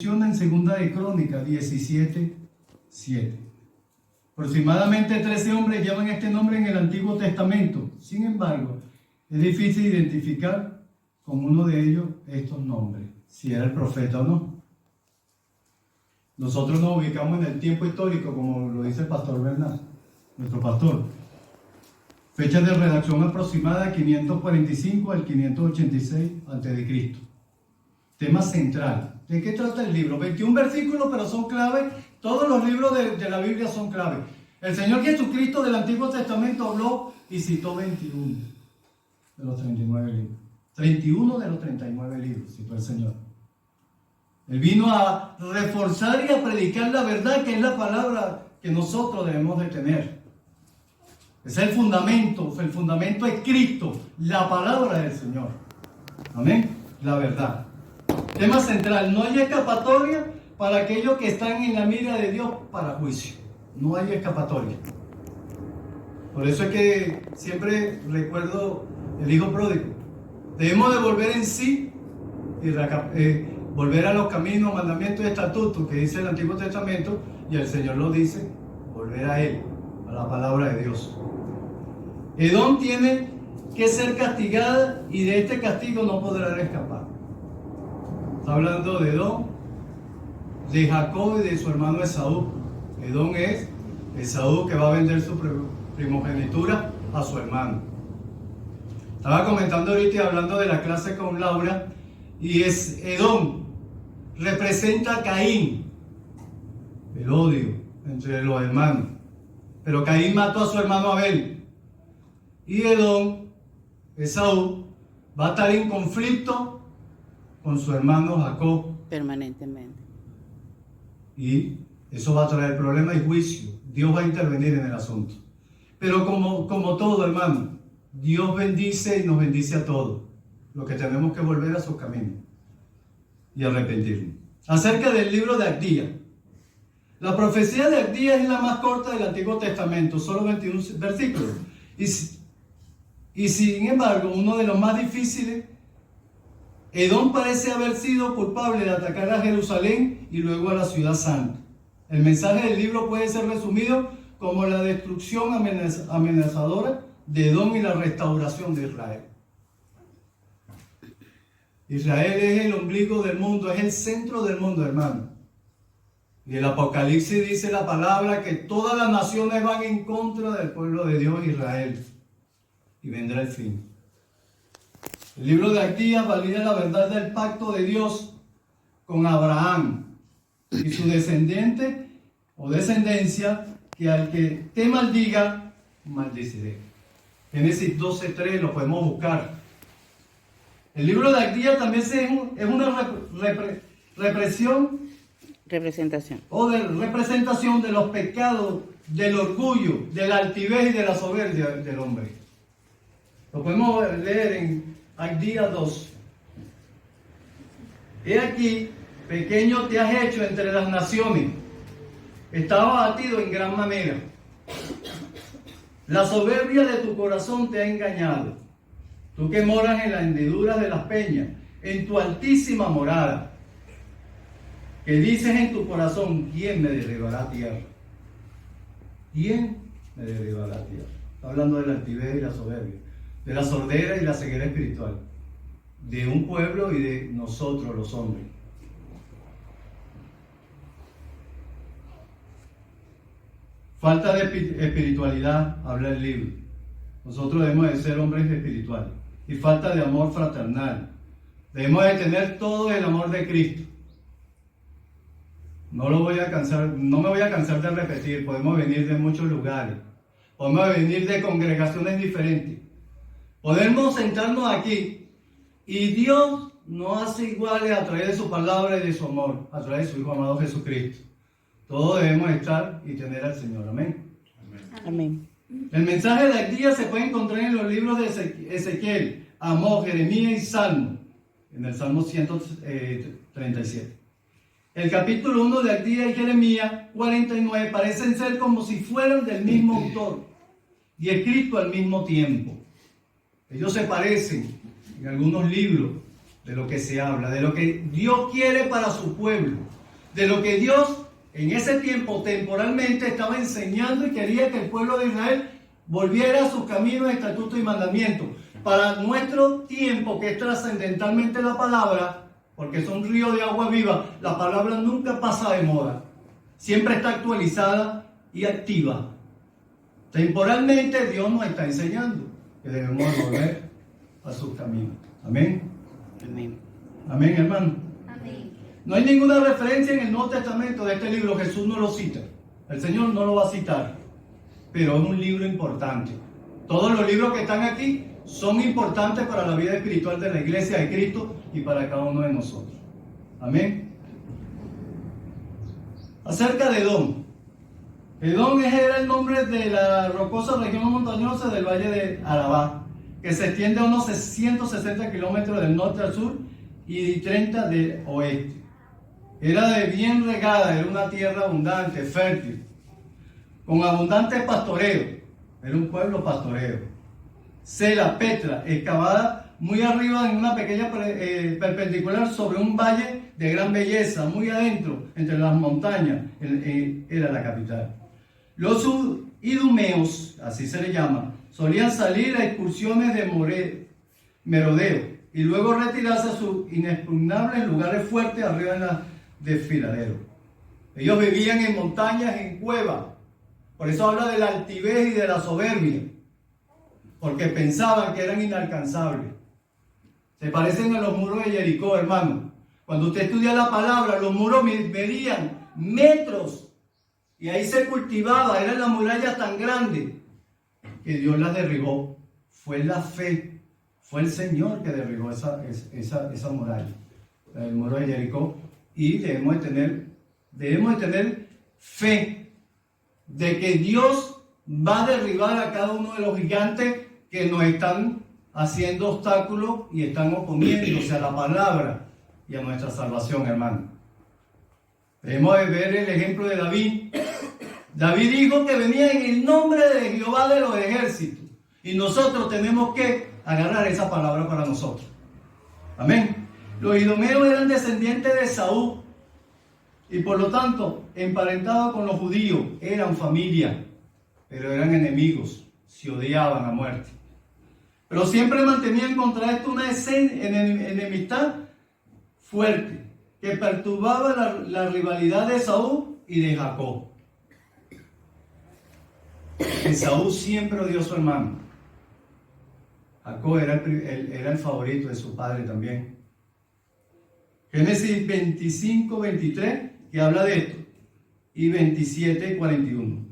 En Segunda de Crónicas 17:7. Aproximadamente 13 hombres llevan este nombre en el Antiguo Testamento. Sin embargo, es difícil identificar con uno de ellos estos nombres, si era el profeta o no. Nosotros nos ubicamos en el tiempo histórico, como lo dice el pastor Bernal, nuestro pastor. Fecha de redacción aproximada 545 al 586 a.C. Tema central. ¿De qué trata el libro? 21 versículos, pero son claves. Todos los libros de la Biblia son claves. El Señor Jesucristo del Antiguo Testamento habló y citó 21 de los 39 libros. 31 de los 39 libros citó el Señor. Él vino a reforzar y a predicar la verdad, que es la palabra que nosotros debemos de tener. Ese es el fundamento es Cristo, la palabra del Señor. Amén, la verdad. Tema central, no hay escapatoria para aquellos que están en la mira de Dios para juicio. No hay escapatoria. Por eso es que siempre recuerdo el hijo pródigo. Debemos de volver en sí y volver a los caminos, mandamientos y estatutos que dice el Antiguo Testamento, y el Señor lo dice, volver a Él, a la palabra de Dios. Edom tiene que ser castigada y de este castigo no podrá escapar. Está hablando de Edom, de Jacob y de su hermano Esaú. Edom es Esaú, que va a vender su primogenitura a su hermano. Estaba comentando ahorita y hablando de la clase con Laura, y es Edom, representa a Caín, el odio entre los hermanos. Pero Caín mató a su hermano Abel. Y Edom, Esaú, va a estar en conflicto con su hermano Jacob permanentemente. Y eso va a traer problemas y juicio. Dios va a intervenir en el asunto. Pero como todo, hermano, Dios bendice y nos bendice a todos. Lo que tenemos que volver a sus caminos y arrepentirnos. Acerca del libro de Abdías. La profecía de Abdías es la más corta del Antiguo Testamento, solo 21 versículos. Y sin embargo, uno de los más difíciles. Edom parece haber sido culpable de atacar a Jerusalén y luego a la ciudad santa. El mensaje del libro puede ser resumido como la destrucción amenazadora de Edom y la restauración de Israel. Israel es el ombligo del mundo, es el centro del mundo, hermano. Y el Apocalipsis dice la palabra que todas las naciones van en contra del pueblo de Dios, Israel. Y vendrá el fin. El libro de Abdías valida la verdad del pacto de Dios con Abraham y su descendiente o descendencia, que al que te maldiga, maldeciré. Génesis 12:3 lo podemos buscar. El libro de Abdías también es una representación de los pecados, del orgullo, de la altivez y de la soberbia del hombre. Lo podemos leer en Abdías 2. He aquí, pequeño te has hecho entre las naciones, estabas abatido en gran manera. La soberbia de tu corazón te ha engañado. Tú que moras en las hendiduras de las peñas, en tu altísima morada, que dices en tu corazón, ¿quién me derribará a tierra? ¿Quién me derribará a tierra? Está hablando de la altivez y la soberbia, de la sordera y la ceguera espiritual, de un pueblo y de nosotros los hombres. Falta de espiritualidad, habla el libro. Nosotros debemos de ser hombres espirituales. Y falta de amor fraternal. Debemos de tener todo el amor de Cristo. No me voy a cansar de repetir. Podemos venir de muchos lugares. Podemos venir de congregaciones diferentes. Podemos sentarnos aquí y Dios nos hace iguales a través de su palabra y de su amor, a través de su Hijo amado Jesucristo. Todos debemos estar y tener al Señor. Amén. Amén. El mensaje de Abdías se puede encontrar en los libros de Ezequiel, Amós, Jeremías y Salmo, en el Salmo 137. El capítulo 1 de Abdías y Jeremías 49 parecen ser como si fueran del mismo autor y escrito al mismo tiempo. Ellos se parecen en algunos libros de lo que se habla, de lo que Dios quiere para su pueblo. de lo que Dios en ese tiempo temporalmente estaba enseñando y quería que el pueblo de Israel volviera a sus caminos, estatutos y mandamientos. Para nuestro tiempo, que es trascendentalmente la palabra, porque es un río de agua viva, la palabra nunca pasa de moda. Siempre está actualizada y activa. Temporalmente Dios nos está enseñando que debemos volver a sus caminos. Amén. Amén. Amén, hermano. Amén. No hay ninguna referencia en el Nuevo Testamento de este libro. Jesús no lo cita. El Señor no lo va a citar. Pero es un libro importante. Todos los libros que están aquí son importantes para la vida espiritual de la iglesia de Cristo y para cada uno de nosotros. Amén. Acerca de Edom. Edom era el nombre de la rocosa región montañosa del valle de Arabá, que se extiende a unos 160 kilómetros del norte al sur y 30 del oeste. Era de bien regada, era una tierra abundante, fértil, con abundante pastoreo. Era un pueblo pastoreo. Sela, Petra, excavada muy arriba en una pequeña perpendicular sobre un valle de gran belleza, muy adentro, entre las montañas, era la capital. Los idumeos, así se le llama, solían salir a excursiones de merodeo y luego retirarse a sus inexpugnables lugares fuertes arriba en la desfiladero. Ellos vivían en montañas, en cuevas. Por eso habla de la altivez y de la soberbia, porque pensaban que eran inalcanzables. Se parecen a los muros de Jericó, hermano. Cuando usted estudia la palabra, los muros medían metros y ahí se cultivaba, eran las murallas tan grandes que Dios las derribó. Fue la fe, fue el Señor que derribó esa muralla, el muro de Jericó. Y debemos de tener fe de que Dios va a derribar a cada uno de los gigantes que nos están haciendo obstáculos y están oponiéndose a la palabra y a nuestra salvación, hermano. Debemos de ver el ejemplo de David. David dijo que venía en el nombre de Jehová de los ejércitos. Y nosotros tenemos que agarrar esa palabra para nosotros. Amén. Los idumeos eran descendientes de Saúl. Y por lo tanto, emparentados con los judíos, eran familia. Pero eran enemigos. Se odiaban a muerte. Pero siempre mantenían contra esto una enemistad fuerte, que perturbaba la rivalidad de Saúl y de Jacob. Saúl siempre odió a su hermano. Jacob era el favorito de su padre también. Génesis 25, 23, que habla de esto, y 27, 41.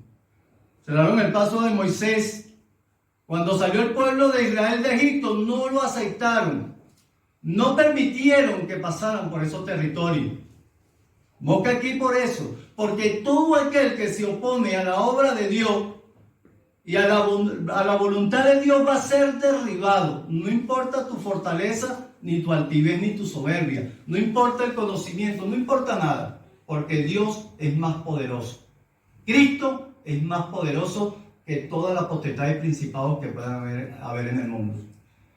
Cerraron el paso de Moisés. Cuando salió el pueblo de Israel de Egipto, no lo aceptaron. No permitieron que pasaran por esos territorios. Mosca aquí por eso, porque todo aquel que se opone a la obra de Dios y a la voluntad de Dios va a ser derribado. No importa tu fortaleza, ni tu altivez, ni tu soberbia. No importa el conocimiento, no importa nada, porque Dios es más poderoso. Cristo es más poderoso que toda la potestad y principados que puedan haber en el mundo.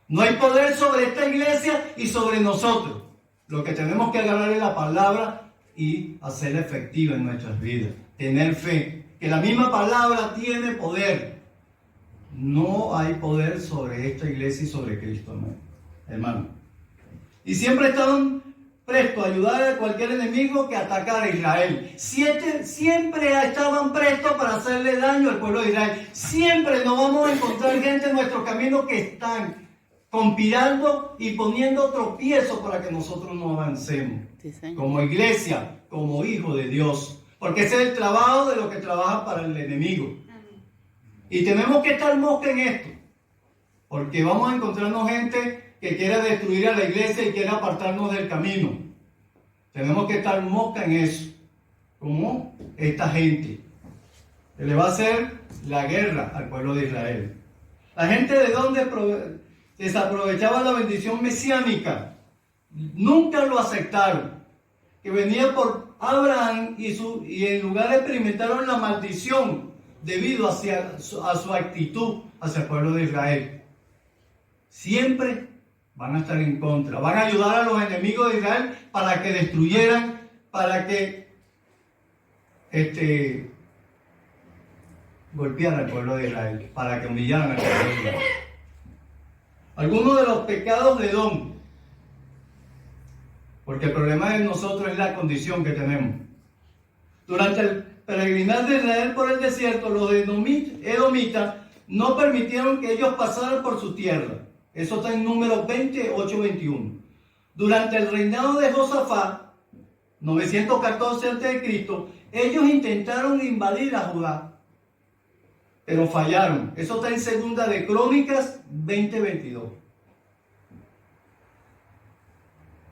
No hay poder sobre esta iglesia y sobre nosotros. Lo que tenemos que agarrar es la palabra y hacerla efectiva en nuestras vidas. Tener fe, que la misma palabra tiene poder. No hay poder sobre esta iglesia y sobre Cristo, hermano. Y siempre estaban prestos a ayudar a cualquier enemigo que atacara a Israel. Siempre estaban prestos para hacerle daño al pueblo de Israel. Siempre nos vamos a encontrar gente en nuestro camino que están conspirando y poniendo tropiezos para que nosotros no avancemos. Sí, como iglesia, como hijos de Dios. Porque ese es el trabajo de los que trabajan para el enemigo. Y tenemos que estar mosca en esto. Porque vamos a encontrarnos gente que quiera destruir a la iglesia y quiera apartarnos del camino. Tenemos que estar mosca en eso. Como esta gente. Que le va a hacer la guerra al pueblo de Israel. La gente de donde desaprovechaba la bendición mesiánica. Nunca lo aceptaron. Que venía por Abraham y en lugar experimentaron la maldición debido a su actitud hacia el pueblo de Israel. Siempre van a estar en contra. Van a ayudar a los enemigos de Israel para que destruyeran, para que golpear al pueblo de Israel, para que humillaran al pueblo de Israel. Algunos de los pecados de Edom, porque el problema de nosotros es la condición que tenemos. Durante el peregrinar de Israel por el desierto, los edomitas no permitieron que ellos pasaran por su tierra. Eso está en Números 28-21. Durante el reinado de Josafat, 914 a.C., ellos intentaron invadir a Judá, pero fallaron. Eso está en Segunda de Crónicas 20-22.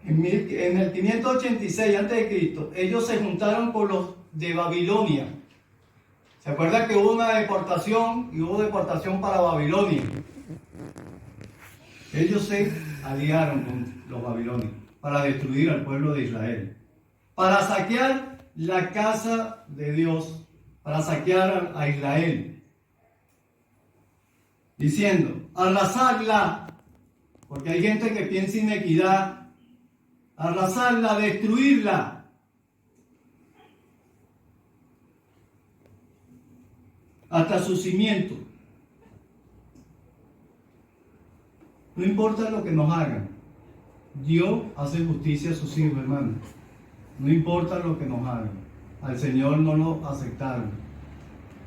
En el 586 a.C., ellos se juntaron con los de Babilonia. ¿Se acuerda que hubo una deportación y hubo deportación para Babilonia? Ellos se aliaron con los babilonios para destruir al pueblo de Israel, para saquear la casa de Dios, para saquear a Israel, diciendo, arrasarla, porque hay gente que piensa inequidad, arrasarla, destruirla. Hasta su cimiento. No importa lo que nos hagan, Dios hace justicia a sus hijos, hermano. No importa lo que nos hagan, al Señor no lo aceptaron.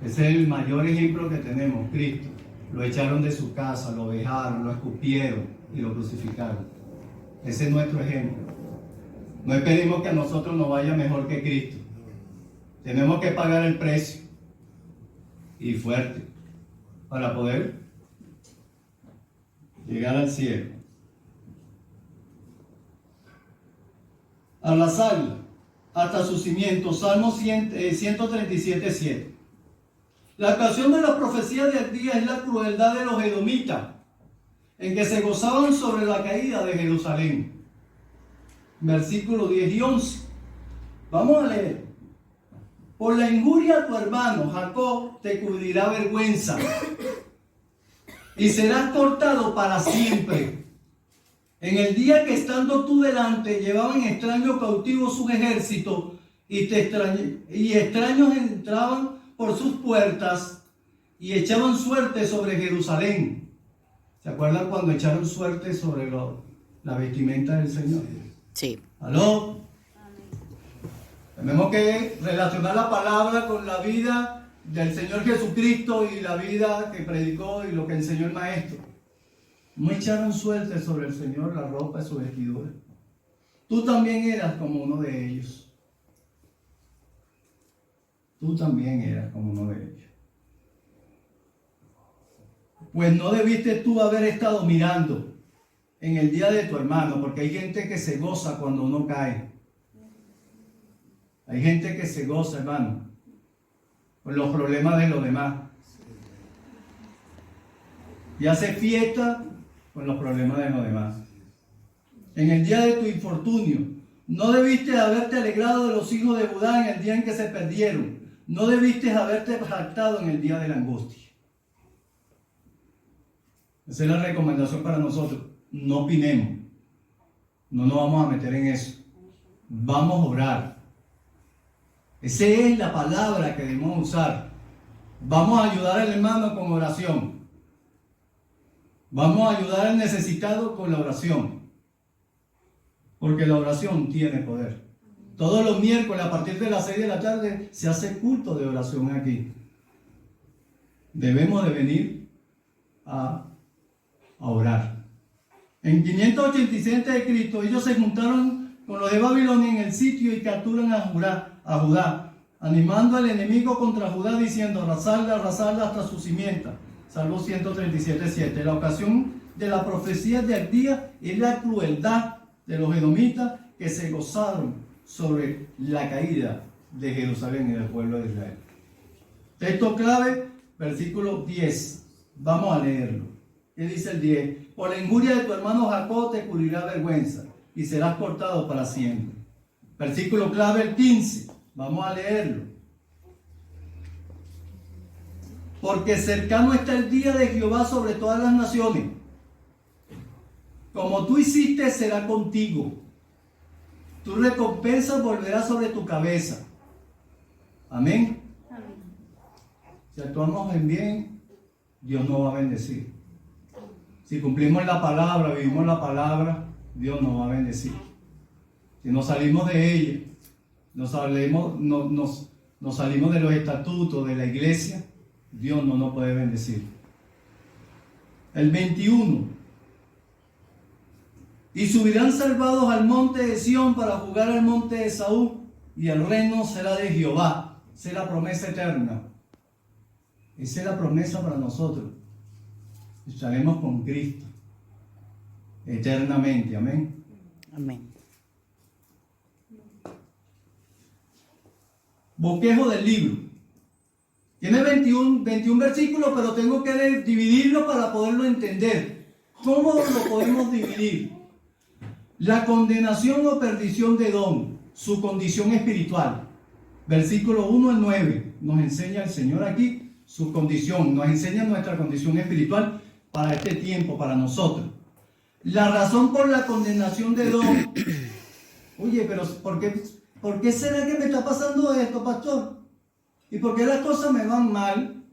Ese es el mayor ejemplo que tenemos, Cristo. Lo echaron de su casa, lo dejaron, lo escupieron y lo crucificaron. Ese es nuestro ejemplo. No esperemos que a nosotros nos vaya mejor que Cristo. Tenemos que pagar el precio, y fuerte, para poder llegar al cielo. Arrasarla hasta su cimiento. Salmo 137:7. La ocasión de la profecía del día es la crueldad de los edomitas, en que se gozaban sobre la caída de Jerusalén. Versículos 10 y 11. Vamos a leer. Por la injuria a tu hermano Jacob te cubrirá vergüenza y serás cortado para siempre. En el día que estando tú delante llevaban extraños cautivos sus ejércitos y extraños entraban por sus puertas y echaban suerte sobre Jerusalén. ¿Se acuerdan cuando echaron suerte sobre la vestimenta del Señor? Sí. ¿Aló? Tenemos que relacionar la palabra con la vida del Señor Jesucristo y la vida que predicó y lo que enseñó el Maestro. No echaron suerte sobre el Señor la ropa y su vestidura. Tú también eras como uno de ellos. Tú también eras como uno de ellos. Pues no debiste tú haber estado mirando en el día de tu hermano, porque hay gente que se goza cuando uno cae. Hay gente que se goza, hermano, con los problemas de los demás. Y hace fiesta con los problemas de los demás. En el día de tu infortunio, no debiste haberte alegrado de los hijos de Judá en el día en que se perdieron. No debiste haberte jactado en el día de la angustia. Esa es la recomendación para nosotros. No opinemos. No nos vamos a meter en eso. Vamos a orar. Esa es la palabra que debemos usar. Vamos a ayudar al hermano con oración. Vamos a ayudar al necesitado con la oración. Porque la oración tiene poder. Todos los miércoles a partir de las 6 de la tarde se hace culto de oración aquí. Debemos de venir a orar. En 587 de Cristo ellos se juntaron con los de Babilonia en el sitio y capturan a Judá, animando al enemigo contra Judá diciendo arrasarla hasta su cimienta. Salmo 137:7. La ocasión de la profecía del día es la crueldad de los edomitas que se gozaron sobre la caída de Jerusalén y del pueblo de Israel. Texto clave, versículo 10. Vamos a leerlo. ¿Qué dice el 10? Por la injuria de tu hermano Jacob te cubrirá vergüenza y serás cortado para siempre. Versículo clave, el 15. Vamos a leerlo. Porque cercano está el día de Jehová sobre todas las naciones. Como tú hiciste, será contigo. Tu recompensa volverá sobre tu cabeza. Amén. Amén. Si actuamos en bien, Dios nos va a bendecir. Si cumplimos la palabra, vivimos la palabra, Dios nos va a bendecir. Si nos salimos de ella, nos salimos de los estatutos de la iglesia, Dios no nos puede bendecir. El 21. Y subirán salvados al monte de Sión para jugar al monte de Saúl, y el reino será de Jehová. Esa es la promesa eterna. Esa es la promesa para nosotros. Estaremos con Cristo eternamente. Amén. Amén. Bosquejo del libro. Tiene 21 versículos, pero tengo que dividirlo para poderlo entender. ¿Cómo lo podemos dividir? La condenación o perdición de Edom, su condición espiritual. Versículo 1 al 9 nos enseña el Señor aquí su condición, nos enseña nuestra condición espiritual para este tiempo, para nosotros. La razón por la condenación de Edom. Oye, pero ¿por qué será que me está pasando esto, pastor? ¿Y por qué las cosas me van mal?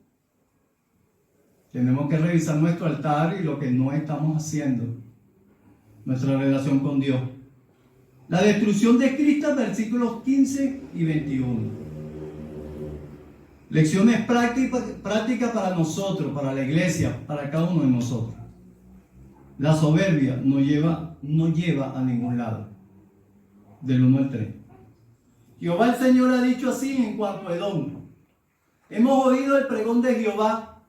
Tenemos que revisar nuestro altar y lo que no estamos haciendo. Nuestra relación con Dios. La destrucción de Cristo, versículos 15 y 21. Lecciones prácticas para nosotros, para la iglesia, para cada uno de nosotros. La soberbia no lleva a ningún lado. Del 1 al 3. Jehová el Señor ha dicho así en cuanto a Edom. Hemos oído el pregón de Jehová.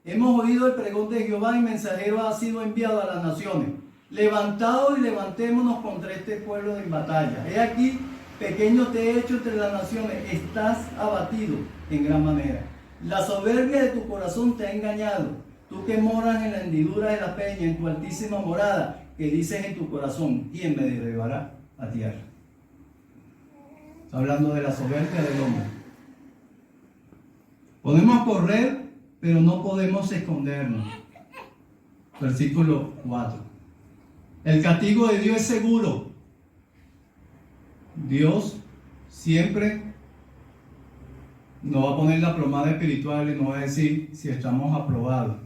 Hemos oído el pregón de Jehová y mensajero ha sido enviado a las naciones. Levantaos y levantémonos contra este pueblo en batalla. He aquí, pequeño te he hecho entre las naciones. Estás abatido en gran manera. La soberbia de tu corazón te ha engañado. Tú que moras en la hendidura de la peña, en tu altísima morada, que dices en tu corazón, ¿quién me derribará a tierra? Está hablando de la soberbia del hombre. Podemos correr, pero no podemos escondernos. Versículo 4. El castigo de Dios es seguro. Dios siempre nos va a poner la plomada espiritual y nos va a decir si estamos aprobados.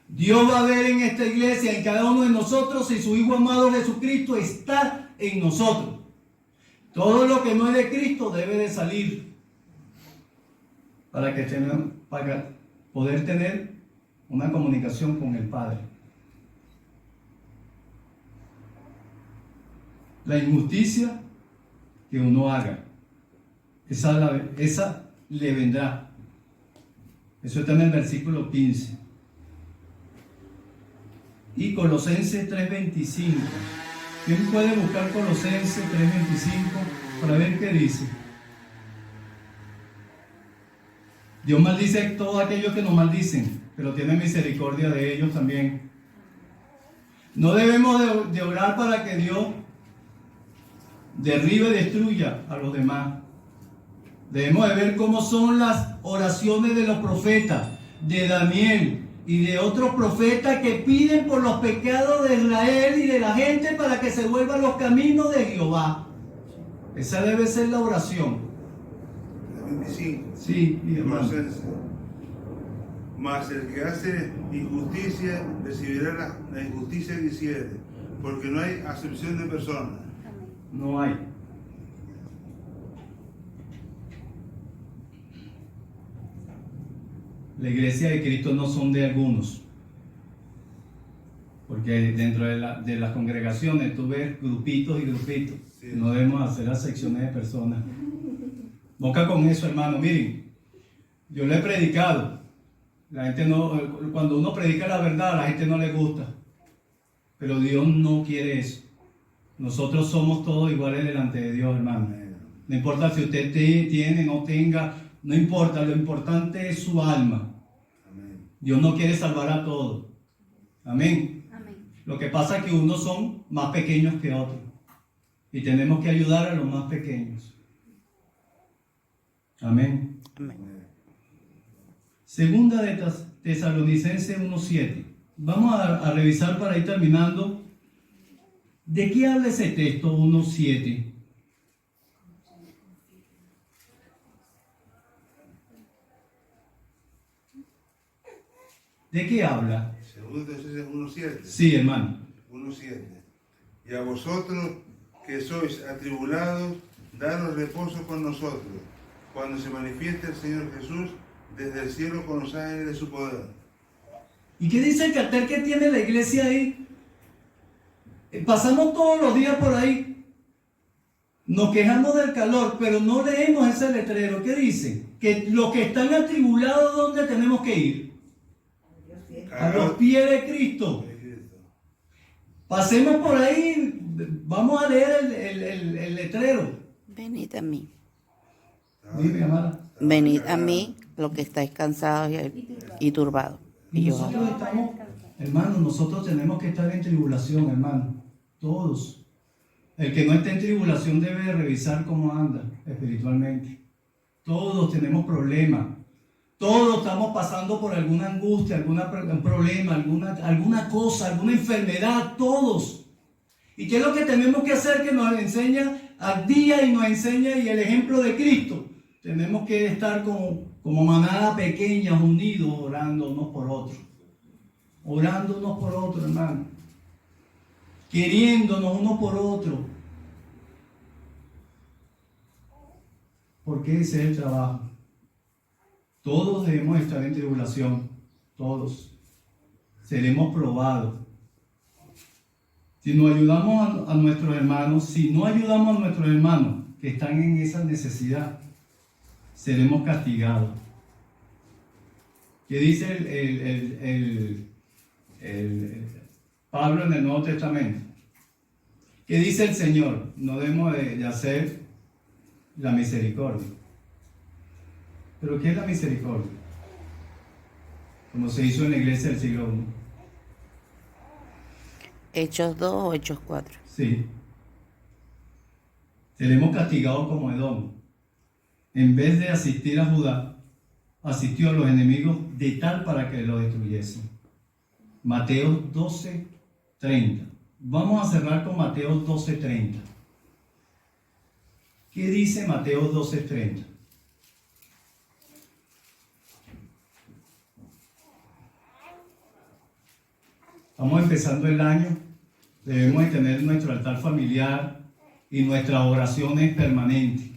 Dios va a ver en esta iglesia, en cada uno de nosotros, si su Hijo amado Jesucristo está en nosotros. Todo lo que no es de Cristo debe de salir para poder tener una comunicación con el Padre. La injusticia que uno haga, esa le vendrá. Eso está en el versículo 15. Y Colosenses 3:25. ¿Quién puede buscar Colosenses 3:25 para ver qué dice? Dios maldice a todos aquellos que nos maldicen, pero tiene misericordia de ellos también. No debemos de orar para que Dios derribe y destruya a los demás. Debemos de ver cómo son las oraciones de los profetas, de Daniel y de otros profetas que piden por los pecados de Israel y de la gente para que se vuelvan los caminos de Jehová. Esa debe ser la oración. 25. Sí, mi hermano. Mas el que hace injusticia recibirá la injusticia que hiciere, porque no hay acepción de personas. No hay. La iglesia de Cristo no son de algunos. Porque dentro de las congregaciones tú ves grupitos y grupitos. Sí. No debemos hacer acepciones de personas. Boca con eso, hermano. Miren, yo le he predicado. La gente no, cuando uno predica la verdad, a la gente no le gusta. Pero Dios no quiere eso. Nosotros somos todos iguales delante de Dios, hermano. No importa si usted tiene, no tenga, no importa, lo importante es su alma. Amén. Dios no quiere salvar a todos. Amén. Amén. Lo que pasa es que unos son más pequeños que otros. Y tenemos que ayudar a los más pequeños. Amén. Amén. Segunda de Tesalonicenses 1:7. Vamos a revisar para ir terminando. ¿De qué habla ese texto 1:7? ¿De qué habla? Segundo Tesalonicenses 1:7. Sí, hermano. 1:7. Y a vosotros que sois atribulados, daros reposo con nosotros, cuando se manifieste el Señor Jesús desde el cielo con los ángeles de su poder. ¿Y qué dice el cartel que tiene la iglesia ahí? Pasamos todos los días por ahí, nos quejamos del calor, pero no leemos ese letrero. ¿Qué dice? Que los que están atribulados, ¿dónde tenemos que ir? A los pies de Cristo. Pasemos por ahí, vamos a leer el letrero. Venid a mí. Dime, amada. Venid a mí, los que estáis cansados y turbados. Y Y yo nosotros estamos, hermanos, nosotros tenemos que estar en tribulación, hermano. Todos. El que no esté en tribulación debe revisar cómo anda espiritualmente. Todos tenemos problemas. Todos estamos pasando por alguna angustia, algún problema, alguna cosa, alguna enfermedad. Todos. ¿Y qué es lo que tenemos que hacer? Que nos enseña al día y nos enseña y el ejemplo de Cristo. Tenemos que estar como manada pequeña, unidos, orando unos por otros. Orando unos por otros, hermano. Queriéndonos uno por otro. Porque ese es el trabajo. Todos debemos estar en tribulación. Todos. Seremos probados. Si no ayudamos a nuestros hermanos, si no ayudamos a nuestros hermanos que están en esa necesidad, seremos castigados. ¿Qué dice Pablo en el Nuevo Testamento? ¿Qué dice el Señor? No debemos de hacer la misericordia. ¿Pero qué es la misericordia? Como se hizo en la iglesia del siglo I. Hechos 2 o Hechos 4. Sí. Seremos castigados como Edom. En vez de asistir a Judá, asistió a los enemigos de tal para que lo destruyesen. Mateo 12:30. Vamos a cerrar con Mateo 12:30. ¿Qué dice Mateo 12:30? Estamos empezando el año, debemos de tener nuestro altar familiar y nuestras oraciones permanentes.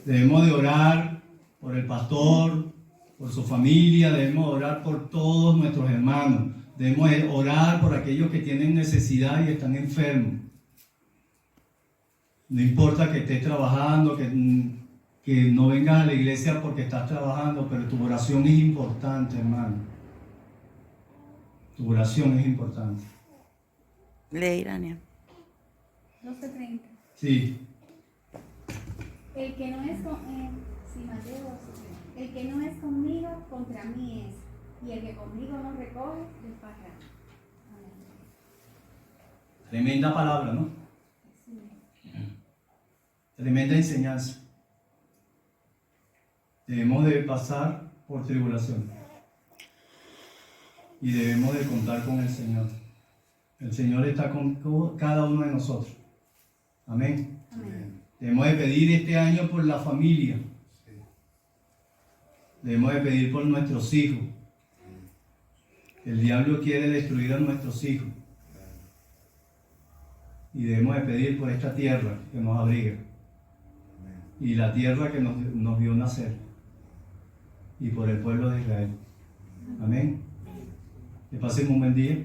Debemos de orar por el pastor, por su familia, debemos orar por todos nuestros hermanos, debemos de orar por aquellos que tienen necesidad y están enfermos. No importa que estés trabajando, que no vengas a la iglesia porque estás trabajando, pero tu oración es importante, hermano. Tu oración es importante. Lee, Irania. 12:30. Sí. El que no es Mateo 12:30. El que no es conmigo, contra mí es. Y el que conmigo no recoge, desparra. Amén. Tremenda palabra, ¿no? Sí. Tremenda enseñanza. Debemos de pasar por tribulación. Y debemos de contar con el Señor. El Señor está con cada uno de nosotros. Amén. Amén. Debemos de pedir este año por la familia. Debemos de pedir por nuestros hijos. El diablo quiere destruir a nuestros hijos. Y debemos de pedir por esta tierra que nos abriga. Y la tierra que nos vio nacer. Y por el pueblo de Israel. Amén. Que pasen un buen día.